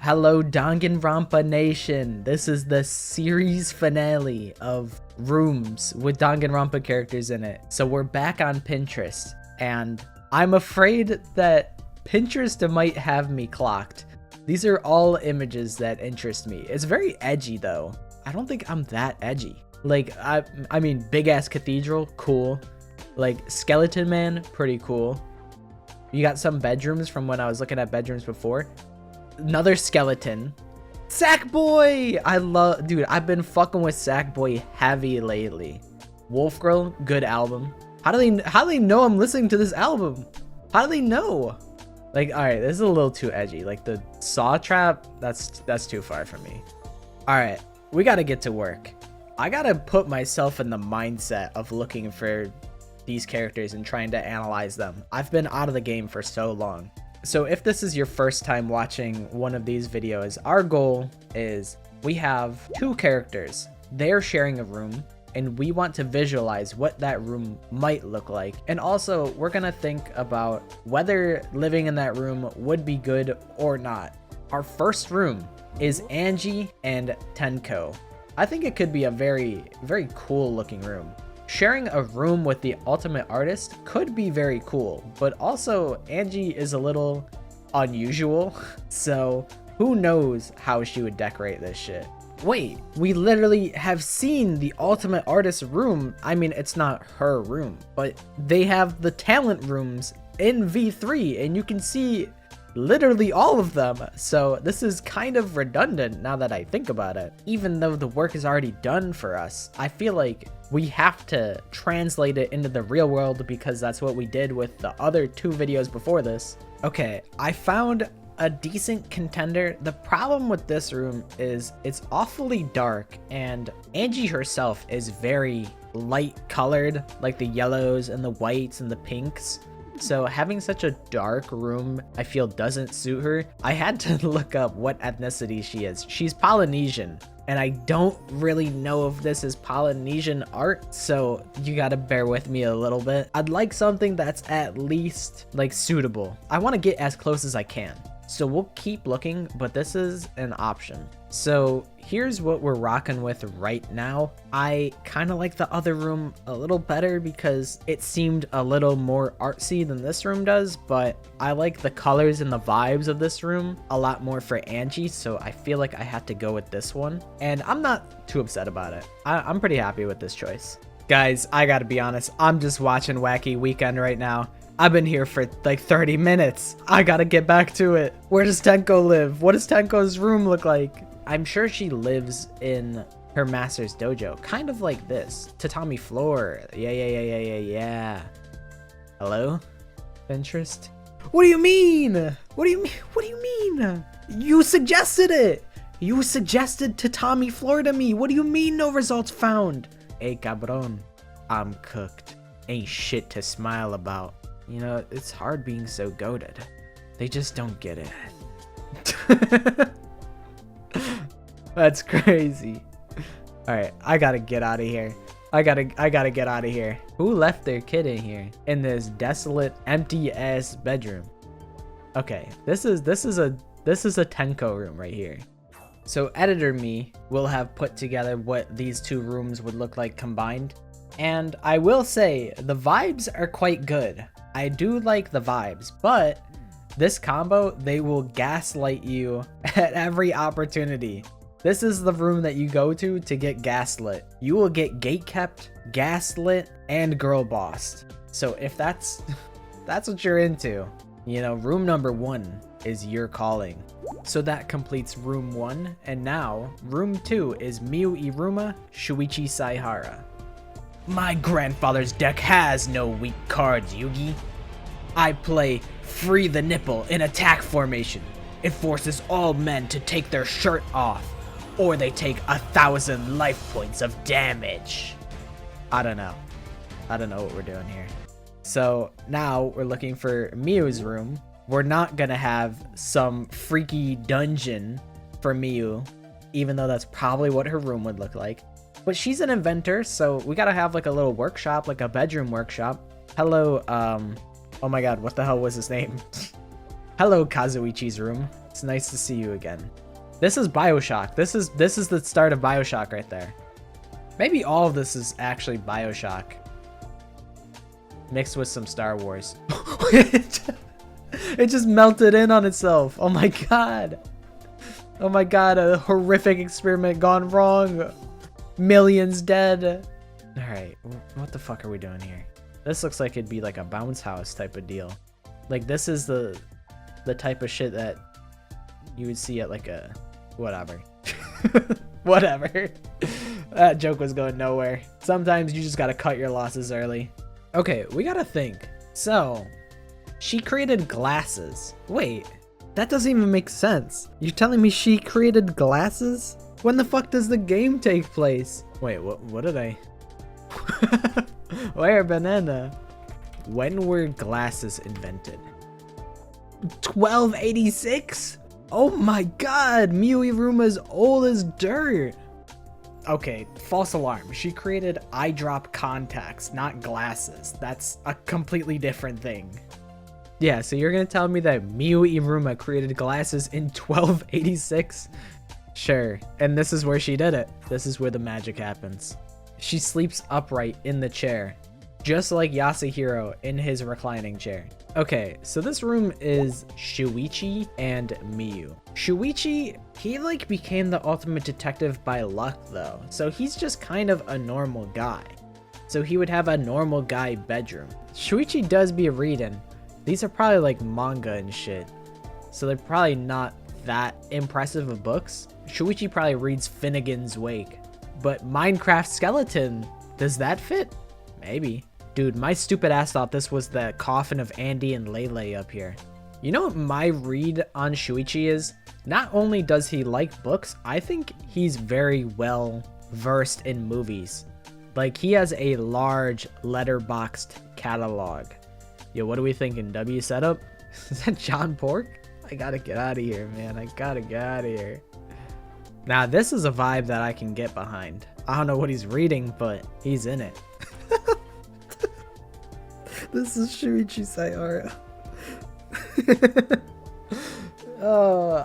Hello Danganronpa Nation! This is the series finale of rooms with Danganronpa characters in it. So we're back on Pinterest, and I'm afraid that Pinterest might have me clocked. These are all images that interest me. It's very edgy though. I don't think I'm that edgy. Like, I mean, big ass cathedral, cool. Like, skeleton man, pretty cool. You got some bedrooms from when I was looking at bedrooms before. Another skeleton. Sackboy! Dude, I've been fucking with Sackboy heavy lately. Wolf Girl, good album. How do they know I'm listening to this album? How do they know? Like, alright, this is a little too edgy. Like, the saw trap, that's too far for me. Alright, we gotta get to work. I gotta put myself in the mindset of looking for these characters and trying to analyze them. I've been out of the game for so long. So if this is your first time watching one of these videos, our goal is we have two characters. They're sharing a room, and we want to visualize what that room might look like. And also, we're gonna think about whether living in that room would be good or not. Our first room is Angie and Tenko. I think it could be a very, very cool looking room. Sharing a room with the ultimate artist could be very cool, but also Angie is a little unusual, so who knows how she would decorate this shit. Wait, we literally have seen the ultimate artist room. I mean, it's not her room, but they have the talent rooms in V3, and you can see literally all of them. So this is kind of redundant now that I think about it. Even though the work is already done for us, I feel like we have to translate it into the real world because that's what we did with the other two videos before this. Okay, I found a decent contender. The problem with this room is it's awfully dark, and Angie herself is very light colored, like the yellows and the whites and the pinks. So having such a dark room, I feel doesn't suit her. I had to look up what ethnicity she is. She's Polynesian, and I don't really know if this is Polynesian art, so you gotta bear with me a little bit. I'd like something that's at least like suitable. I want to get as close as I can. So we'll keep looking, but this is an option. So here's what we're rocking with right now. I kind of like the other room a little better because it seemed a little more artsy than this room does, but I like the colors and the vibes of this room a lot more for Angie, so I feel like I have to go with this one. And I'm not too upset about it. I'm pretty happy with this choice. Guys, I gotta be honest, I'm just watching Wacky Weekend right now. I've been here for like 30 minutes. I gotta get back to it. Where does Tenko live? What does Tenko's room look like? I'm sure she lives in her master's dojo. Kind of like this. Tatami floor. Yeah. Hello? Pinterest? What do you mean? What do you mean? You suggested it. You suggested tatami floor to me. What do you mean no results found? Hey, cabron. I'm cooked. Ain't shit to smile about. You know, it's hard being so goated. They just don't get it. That's crazy. Alright, I gotta get out of here. I gotta get out of here. Who left their kid in here? In this desolate, empty ass bedroom. Okay, this is a Tenko room right here. So editor me will have put together what these two rooms would look like combined. And I will say, the vibes are quite good. I do like the vibes, but this combo, they will gaslight you at every opportunity. This is the room that you go to get gaslit. You will get gatekept, gaslit, and girl bossed. So if that's what you're into, you know, room number 1 is your calling. So that completes room 1, and now room 2 is Miu Iruma, Shuichi Saihara. My grandfather's deck has no weak cards, Yugi. I play Free the Nipple in attack formation. It forces all men to take their shirt off, or they take 1,000 life points of damage. I don't know what we're doing here. So now we're looking for Miu's room. We're not gonna have some freaky dungeon for Miu, even though that's probably what her room would look like. But she's an inventor, so we gotta have like a little workshop, like a bedroom workshop. Hello, oh my god, what the hell was his name? Hello, Kazuichi's room. It's nice to see you again. This is BioShock. This is the start of BioShock right there. Maybe all of this is actually BioShock mixed with some Star Wars. It just melted in on itself. Oh my god. Oh my god, a horrific experiment gone wrong. Millions dead. Alright, what the fuck are we doing here? This looks like it'd be like a bounce house type of deal. Like, this is the type of shit that you would see at like a... whatever. Whatever. That joke was going nowhere. Sometimes you just gotta cut your losses early. Okay, we gotta think. So, she created glasses. Wait, that doesn't even make sense. You're telling me she created glasses? When the fuck does the game take place? Wait, what did I... Where, banana? When were glasses invented? 1286? Oh my god, Miu-Iruma's old as dirt. Okay, false alarm. She created eye drop contacts, not glasses. That's a completely different thing. Yeah, so you're gonna tell me that Miu-Iruma created glasses in 1286? Sure, and this is where she did it. This is where the magic happens. She sleeps upright in the chair, just like Yasuhiro in his reclining chair. Okay, so this room is Shuichi and Miu. Shuichi, he like became the ultimate detective by luck though, so he's just kind of a normal guy. So he would have a normal guy bedroom. Shuichi does be reading. These are probably like manga and shit, so they're probably not that impressive of books. Shuichi probably reads Finnegan's Wake. But Minecraft Skeleton, does that fit? Maybe. Dude, my stupid ass thought this was the coffin of Andy and Lele up here. You know what my read on Shuichi is? Not only does he like books, I think he's very well versed in movies. Like, he has a large letterboxed catalog. Yo, what are we thinking? W setup? Is that John Pork? I gotta get out of here, man. I gotta get out of here. Now, this is a vibe that I can get behind. I don't know what he's reading, but he's in it. This is Shuichi Sayara.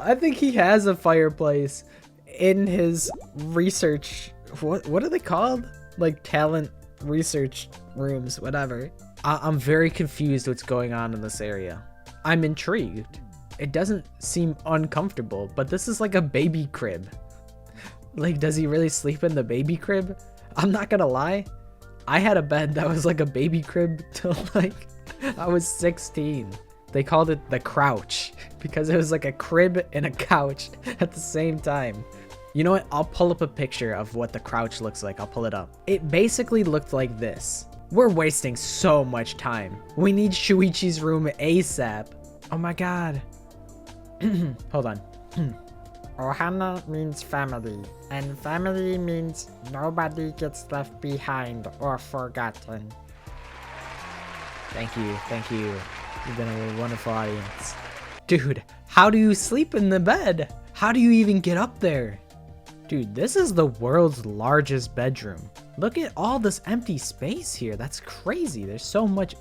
I think he has a fireplace in his research... What are they called? Like, talent research rooms, whatever. I'm very confused what's going on in this area. I'm intrigued. It doesn't seem uncomfortable, but this is like a baby crib. Like, does he really sleep in the baby crib? I'm not gonna lie. I had a bed that was like a baby crib till like I was 16. They called it the crouch because it was like a crib and a couch at the same time. You know what? I'll pull up a picture of what the crouch looks like. I'll pull it up. It basically looked like this. We're wasting so much time. We need Shuichi's room ASAP. Oh my god. Hold on. Ohana means family, and family means nobody gets left behind or forgotten. Thank you, thank you. You've been a wonderful audience. Dude, how do you sleep in the bed? How do you even get up there? Dude, this is the world's largest bedroom. Look at all this empty space here. That's crazy. There's so much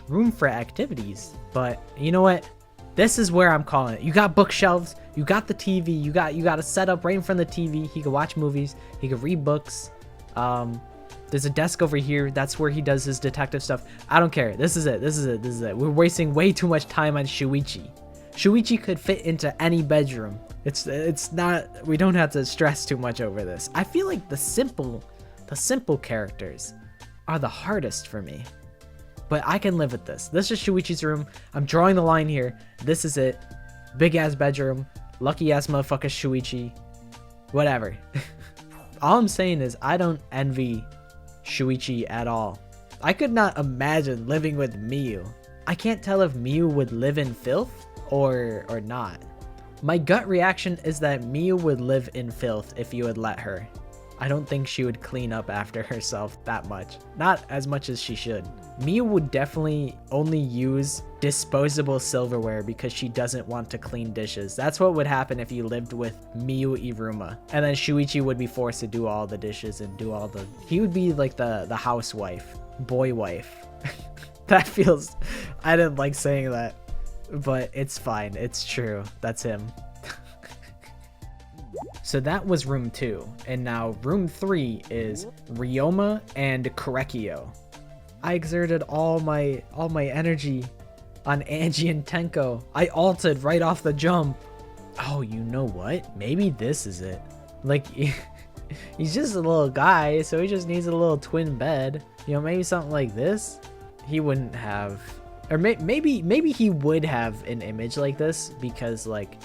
room for activities. But you know what? This is where I'm calling it. You got bookshelves, you got the TV, you got a setup right in front of the TV. He can watch movies, he can read books. There's a desk over here. That's where he does his detective stuff. I don't care. This is it. We're wasting way too much time on Shuichi. Shuichi could fit into any bedroom. It's not, we don't have to stress too much over this. I feel like the simple characters are the hardest for me. But I can live with this. This is Shuichi's room. I'm drawing the line here. This is it. Big ass bedroom. Lucky ass motherfucker Shuichi. Whatever. All I'm saying is I don't envy Shuichi at all. I could not imagine living with Miu. I can't tell if Miu would live in filth or not. My gut reaction is that Miu would live in filth if you would let her. I don't think she would clean up after herself that much. Not as much as she should. Miu would definitely only use disposable silverware because she doesn't want to clean dishes. That's what would happen if you lived with Miu-Iruma. And then Shuichi would be forced to do all the dishes and do all the... He would be like the housewife. Boy wife. That feels... I didn't like saying that. but it's fine. It's true. That's him. So that was room 2, and now room 3 is Ryoma and Korekio. I exerted all my energy on Angie and Tenko. I ulted right off the jump. Oh, you know what? Maybe this is it. Like, he's just a little guy, so he just needs a little twin bed. You know, maybe something like this. He wouldn't have, or maybe he would have an image like this because, like,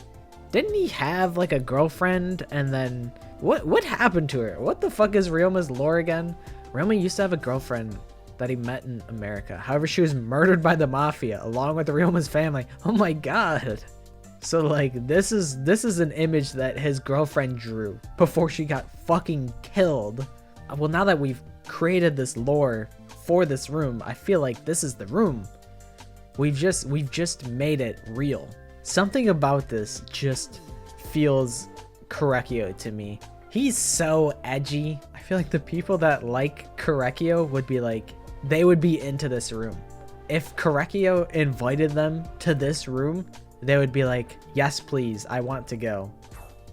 didn't he have like a girlfriend and then what happened to her? What the fuck is Ryoma's lore again? Ryoma used to have a girlfriend that he met in America. However, she was murdered by the mafia along with Ryoma's family. Oh my god. So like this is an image that his girlfriend drew before she got fucking killed. Well, now that we've created this lore for this room, I feel like this is the room. We've just made it real. Something about this just feels Korekio to me. He's so edgy. I feel like the people that like Korekio would be like, they would be into this room. If Korekio invited them to this room, they would be like, yes, please, I want to go.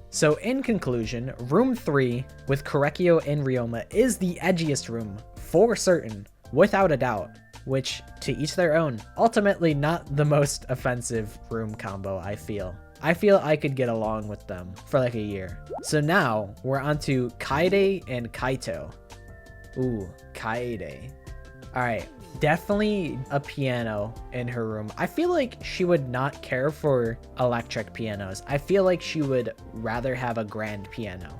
So in conclusion, room 3 with Korekio and Ryoma is the edgiest room for certain, without a doubt. Which, to each their own. Ultimately not the most offensive room combo, I feel. I feel I could get along with them for like a year. So now, we're on to Kaede and Kaito. Ooh, Kaede. Alright, definitely a piano in her room. I feel like she would not care for electric pianos. I feel like she would rather have a grand piano.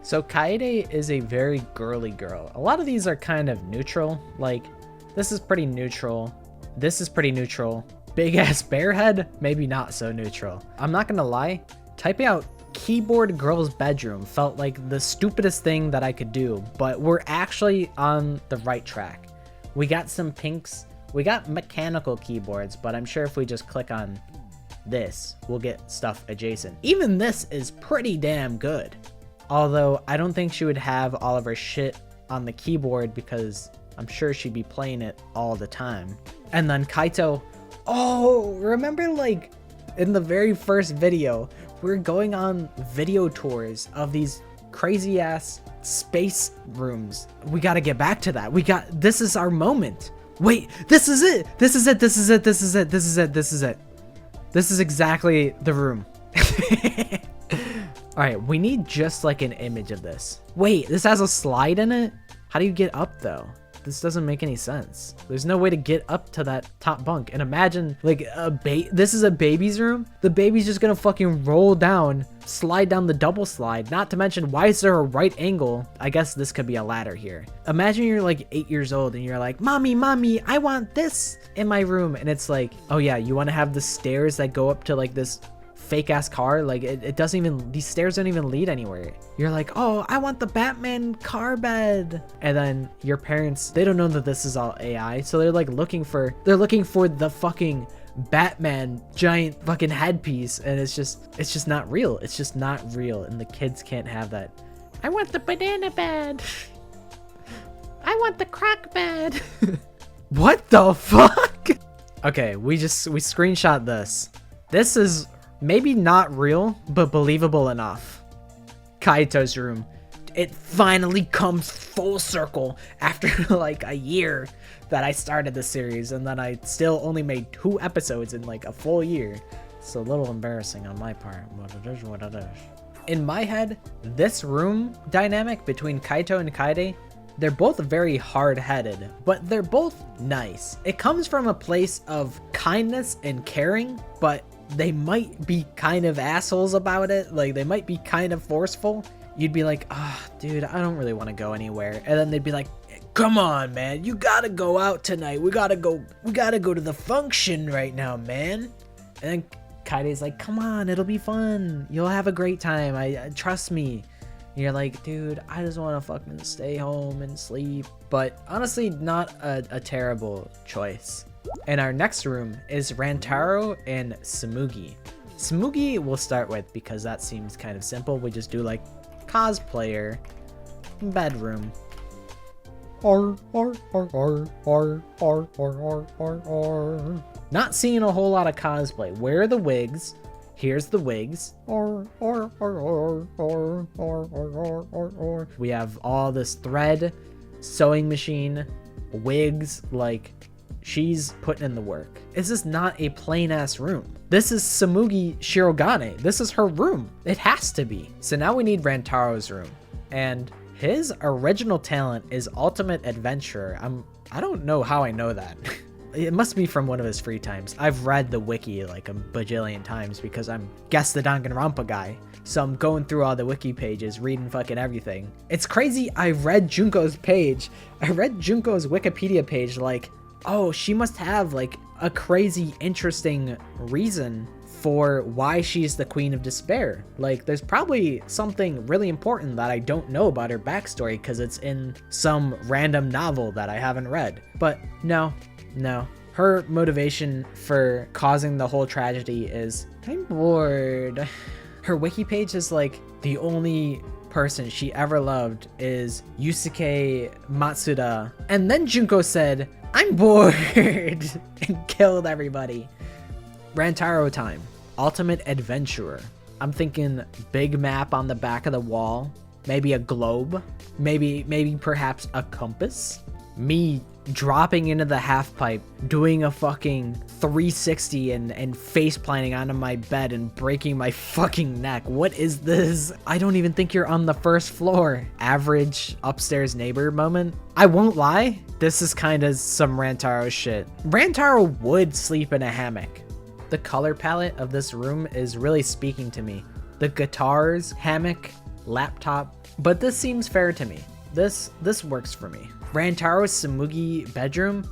So Kaede is a very girly girl. A lot of these are kind of neutral, like, this is pretty neutral. This is pretty neutral. Big ass bear head? Maybe not so neutral. I'm not gonna lie. Typing out keyboard girl's bedroom felt like the stupidest thing that I could do, but we're actually on the right track. We got some pinks. We got mechanical keyboards, but I'm sure if we just click on this, we'll get stuff adjacent. Even this is pretty damn good. Although I don't think she would have all of her shit on the keyboard because I'm sure she'd be playing it all the time. And then Kaito, oh, remember like in the very first video, we were going on video tours of these crazy ass space rooms. We gotta get back to that. This is our moment. Wait, this is it. This is it. This is it. This is it. This is it. This is it. This is exactly the room. All right, we need just like an image of this. Wait, this has a slide in it? How do you get up though? This doesn't make any sense. There's no way to get up to that top bunk. And imagine like this is a baby's room. The baby's just gonna fucking roll down, slide down the double slide. Not to mention, why is there a right angle? I guess this could be a ladder here. Imagine you're like 8 years old and you're like, mommy, I want this in my room. And it's like, oh yeah, you wanna have the stairs that go up to like this fake ass car. Like it doesn't even, these stairs don't even lead anywhere. You're like, oh, I want the Batman car bed. And then your parents, they don't know that this is all AI, so they're like looking for the fucking Batman giant fucking headpiece, and it's just not real. It's just not real, and the kids can't have that. I want the banana bed. I want the croc bed. What the fuck? Okay, we screenshot this. This is maybe not real, but believable enough. Kaito's room. It finally comes full circle after like a year that I started the series, and then I still only made 2 episodes in like a full year. It's a little embarrassing on my part, but it is what it is. In my head, this room dynamic between Kaito and Kaede, they're both very hard-headed, but they're both nice. It comes from a place of kindness and caring, but they might be kind of assholes about it. Like, they might be kind of forceful. You'd be like, ah, oh, dude, I don't really want to go anywhere. And then they'd be like, come on, man, you gotta go out tonight. We gotta go to the function right now, man. And then Kaede's like, come on, it'll be fun. You'll have a great time. I trust me. And you're like, dude, I just want to fucking stay home and sleep. But honestly, not a terrible choice. And our next room is Rantaro and Tsumugi. Tsumugi we'll start with because that seems kind of simple. We just do like cosplayer bedroom. Not seeing a whole lot of cosplay. Where are the wigs? Here's the wigs. We have all this thread, sewing machine, wigs, like she's putting in the work. This is not a plain ass room. This is Samugi Shirogane. This is her room. It has to be. So now we need Rantaro's room. And his original talent is Ultimate Adventurer. I don't know how I know that. It must be from one of his free times. I've read the wiki like a bajillion times because I'm Guess the Danganronpa guy. So I'm going through all the wiki pages, reading fucking everything. It's crazy. I read Junko's page. I read Junko's Wikipedia page like, oh, she must have like a crazy interesting reason for why she's the Queen of Despair. Like there's probably something really important that I don't know about her backstory because it's in some random novel that I haven't read. But no. Her motivation for causing the whole tragedy is, I'm bored. Her wiki page is like, the only person she ever loved is Yusuke Matsuda. And then Junko said, I'm bored, and killed everybody. Rantaro time. Ultimate Adventurer. I'm thinking big map on the back of the wall. Maybe a globe. Maybe perhaps a compass. Me dropping into the half pipe, doing a fucking 360 and face planting onto my bed and breaking my fucking neck. What is this? I don't even think you're on the first floor. Average upstairs neighbor moment. I won't lie, this is kind of some Rantaro shit. Rantaro would sleep in a hammock. The color palette of this room is really speaking to me. The guitars, hammock, laptop, but this seems fair to me. This works for me. Rantaro's Samugi bedroom.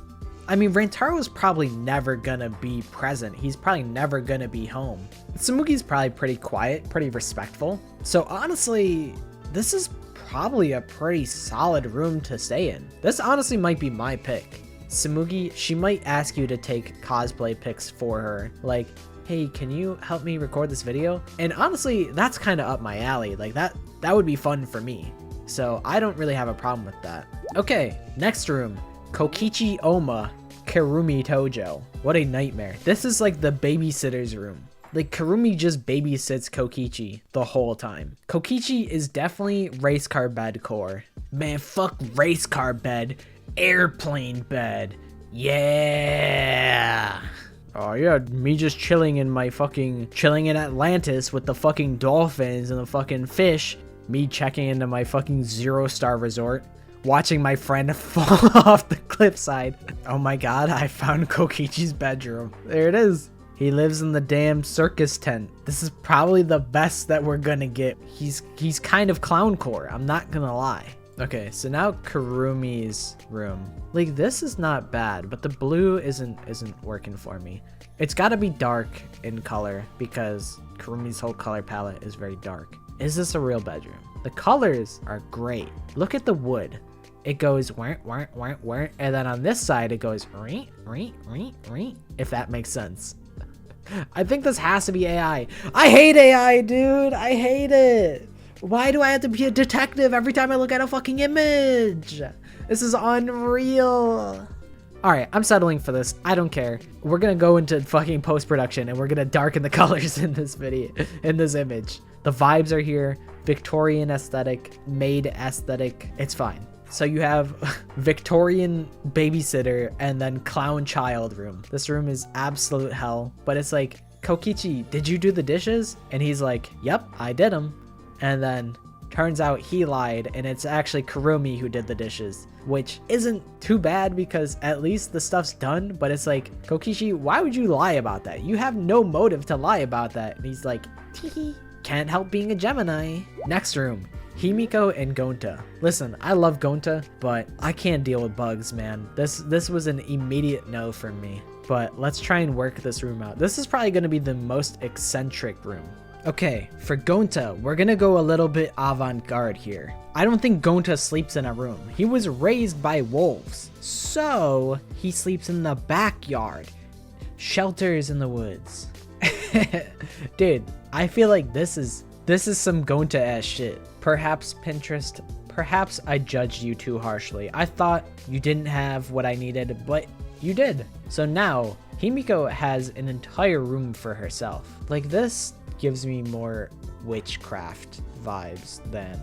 I mean, Rantaro's probably never gonna be present. He's probably never gonna be home. Samugi's probably pretty quiet, pretty respectful. So honestly, this is probably a pretty solid room to stay in. This honestly might be my pick. Samugi, she might ask you to take cosplay pics for her. Like, hey, can you help me record this video? And honestly, that's kind of up my alley. Like that would be fun for me. So I don't really have a problem with that. Okay, next room. Kokichi Oma Karumi Tojo. What a nightmare. This is like the babysitter's room. Like Karumi just babysits Kokichi the whole time. Kokichi is definitely race car bed core. Man, fuck race car bed. Airplane bed. Yeah. Oh yeah, me just chilling in Atlantis with the fucking dolphins and the fucking fish. Me checking into my fucking 0-star resort, watching my friend fall off the cliffside. Oh my god, I found Kokichi's bedroom. There it is. He lives in the damn circus tent. This is probably the best that we're gonna get. He's kind of clowncore, I'm not gonna lie. Okay, so now Karumi's room. Like this is not bad, but the blue isn't working for me. It's gotta be dark in color because Karumi's whole color palette is very dark. Is this a real bedroom? The colors are great. Look at the wood. It goes and then on this side it goes if that makes sense. I think this has to be AI. I hate AI, dude. I hate it. Why do I have to be a detective every time I look at a fucking image? This is unreal. All right, I'm settling for this. I don't care. We're gonna go into fucking post-production and we're gonna darken the colors in this video, in this image. The vibes are here. Victorian aesthetic, maid aesthetic. It's fine. So you have Victorian babysitter and then clown child room. This room is absolute hell, but it's like, Kokichi, did you do the dishes? And he's like, yep, I did them. And then turns out he lied and it's actually Karumi who did the dishes, which isn't too bad because at least the stuff's done. But it's like, Kokichi, why would you lie about that? You have no motive to lie about that. And he's like, teehee, can't help being a Gemini. Next room, Himiko and Gonta. Listen, I love Gonta, but I can't deal with bugs, man. This was an immediate no for me. But let's try and work this room out. This is probably going to be the most eccentric room. Okay, for Gonta, we're gonna go a little bit avant-garde here. I don't think Gonta sleeps in a room. He was raised by wolves, so he sleeps in the backyard. Shelters in the woods. Dude, I feel like this is some Gonta ass shit. Perhaps Pinterest, perhaps I judged you too harshly. I thought you didn't have what I needed, but you did. So now, Himiko has an entire room for herself. Like, this gives me more witchcraft vibes than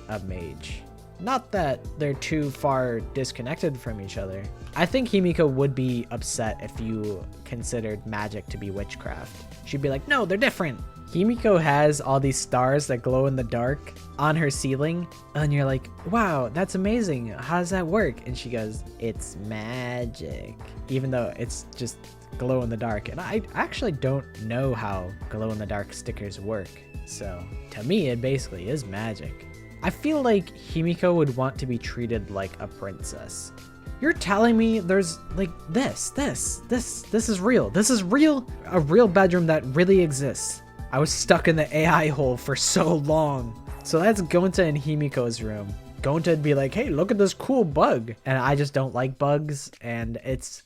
a mage. Not that they're too far disconnected from each other. I think Himiko would be upset if you considered magic to be witchcraft. She'd be like, no, they're different. Himiko has all these stars that glow in the dark on her ceiling, and you're like, wow, that's amazing. How does that work? And she goes, it's magic. Even though it's just glow in the dark. And I actually don't know how glow in the dark stickers work. So to me, it basically is magic. I feel like Himiko would want to be treated like a princess. You're telling me there's like this is real. This is real, a real bedroom that really exists. I was stuck in the AI hole for so long. So that's Gonta and Himiko's room. Gonta would be like, hey, look at this cool bug. And I just don't like bugs. And it's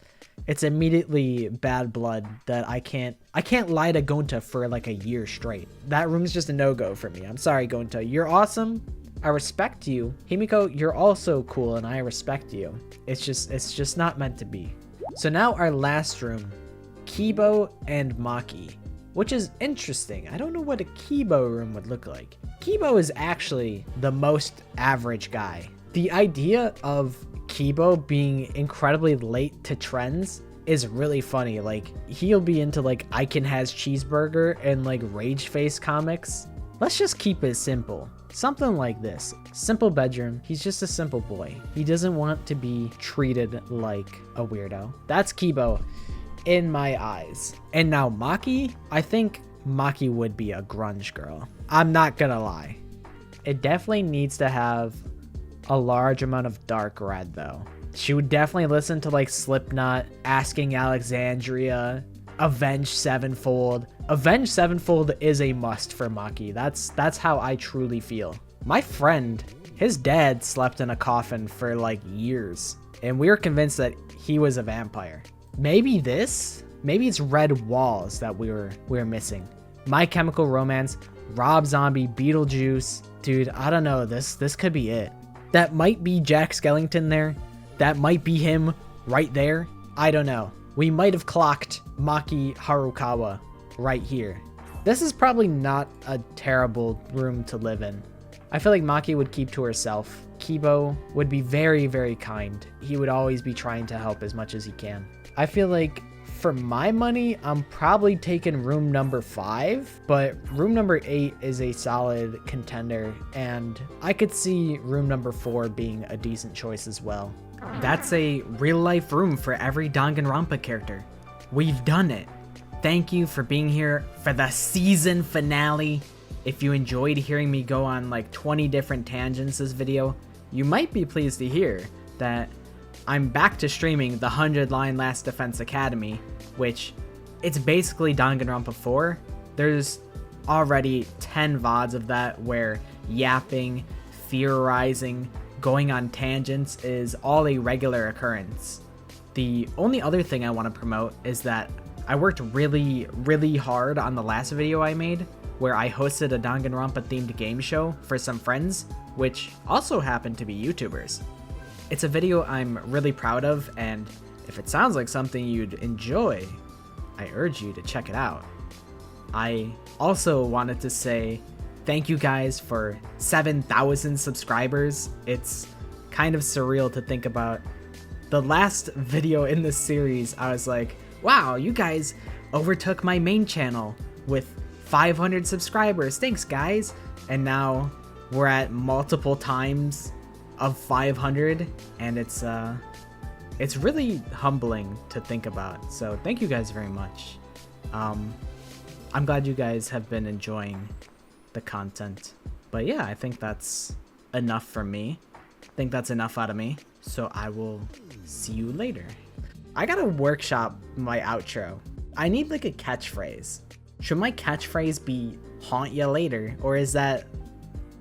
immediately bad blood that I can't lie to Gonta for like a year straight. That room's just a no-go for me. I'm sorry, Gonta. You're awesome. I respect you. Himiko, you're also cool and I respect you. It's just not meant to be. So now our last room, Kibo and Maki, which is interesting. I don't know what a Kibo room would look like. Kibo is actually the most average guy. The idea of Kibo being incredibly late to trends is really funny. Like, he'll be into like Icon Has Cheeseburger and like Rage Face comics. Let's just keep it simple. Something like this. Simple bedroom. He's just a simple boy. He doesn't want to be treated like a weirdo. That's Kibo in my eyes. And now Maki, I think Maki would be a grunge girl. I'm not gonna lie. It definitely needs to have a large amount of dark red though. She would definitely listen to like Slipknot, Asking Alexandria, Avenged Sevenfold. Avenged Sevenfold is a must for Maki. That's how I truly feel. My friend, his dad slept in a coffin for like years, and we were convinced that he was a vampire. Maybe this? Maybe it's Red Walls that we were missing. My Chemical Romance, Rob Zombie, Beetlejuice. Dude, I don't know. This could be it. That might be Jack Skellington there. That might be him right there. I don't know. We might have clocked Maki Harukawa right here. This is probably not a terrible room to live in. I feel like Maki would keep to herself. Kibo would be very, very kind. He would always be trying to help as much as he can. I feel like for my money, I'm probably taking room number 5, but room number 8 is a solid contender, and I could see room number 4 being a decent choice as well. That's a real life room for every Danganronpa character. We've done it. Thank you for being here for the season finale. If you enjoyed hearing me go on like 20 different tangents this video, you might be pleased to hear that I'm back to streaming the 100 Line Last Defense Academy, which it's basically Danganronpa 4. There's already 10 VODs of that where yapping, theorizing, going on tangents is all a regular occurrence. The only other thing I want to promote is that I worked really, really hard on the last video I made, where I hosted a Danganronpa themed game show for some friends, which also happened to be YouTubers. It's a video I'm really proud of, and if it sounds like something you'd enjoy, I urge you to check it out. I also wanted to say thank you guys for 7,000 subscribers. It's kind of surreal to think about. The last video in this series, I was like, wow, you guys overtook my main channel with 500 subscribers. Thanks, guys. And now we're at multiple times of 500, and it's really humbling to think about. So thank you guys very much. I'm glad you guys have been enjoying the content. But yeah, I think that's enough for me. I think that's enough out of me. So I will see you later. I gotta workshop my outro. I need like a catchphrase. Should my catchphrase be haunt ya later, or is that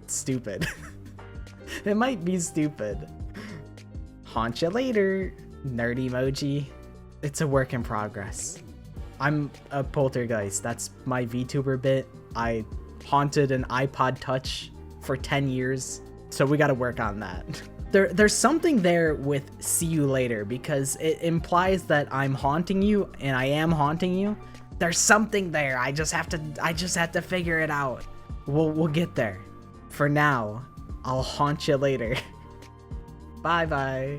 stupid? It might be stupid. Haunt ya later, nerd emoji. It's a work in progress. I'm a poltergeist. That's my VTuber bit. I haunted an iPod Touch for 10 years. So we got to work on that. There's something there with see you later because it implies that I'm haunting you and I am haunting you. There's something there. I just have to figure it out. We'll get there. For now, I'll haunt you later. Bye bye.